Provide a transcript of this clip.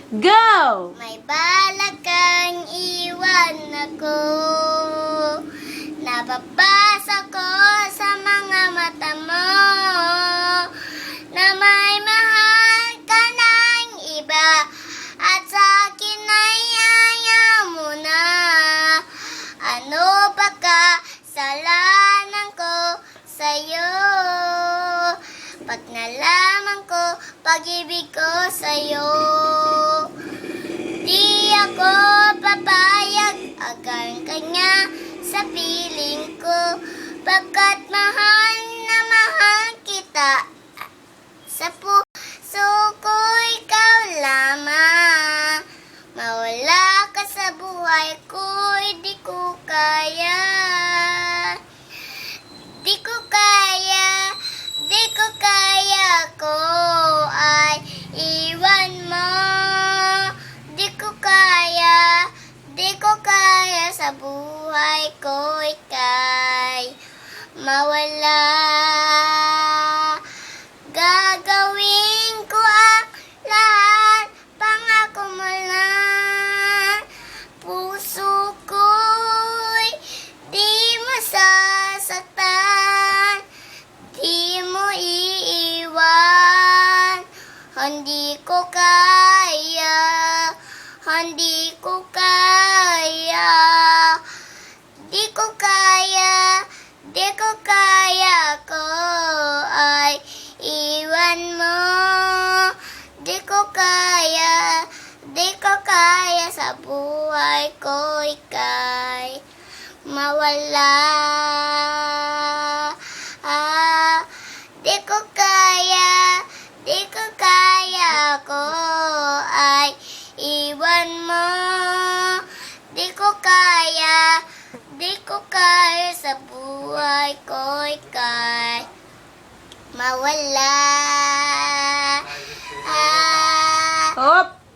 Go! May balak kang iwan ako. Nababasa ko sa mga mata mo na may mahal ka ng iba at sa akin ay ayaw mo na. Ano ba kasalanan ko sa'yo? Pag nalaman ko pag-ibig ko sa'yo, di ako papayag, agarang kanya sa piling ko, pagkat mahal na mahal kita. Sa puso ko ikaw lamang, mawala ka sa buhay ko, di ko kaya. Di ko kaya, di ko kaya ko ay iwan mo. Di ko kaya sa buhay ko ika'y mawala. Gagawin ko ang lahat, pangako mo lang. Puso ko'y di mo sasaktan, di mo iiwan. Hindi ko kaya, hindi ko kaya, di ko kaya, di ko kaya ko ay iwan mo. Di ko kaya, di ko kaya sa buhay ko ika'y mawala. Di ko kaya, di ko kaya ko ay iwan mo. Di ko kaya, di ko kaya sa buhay ko ika'y mawala.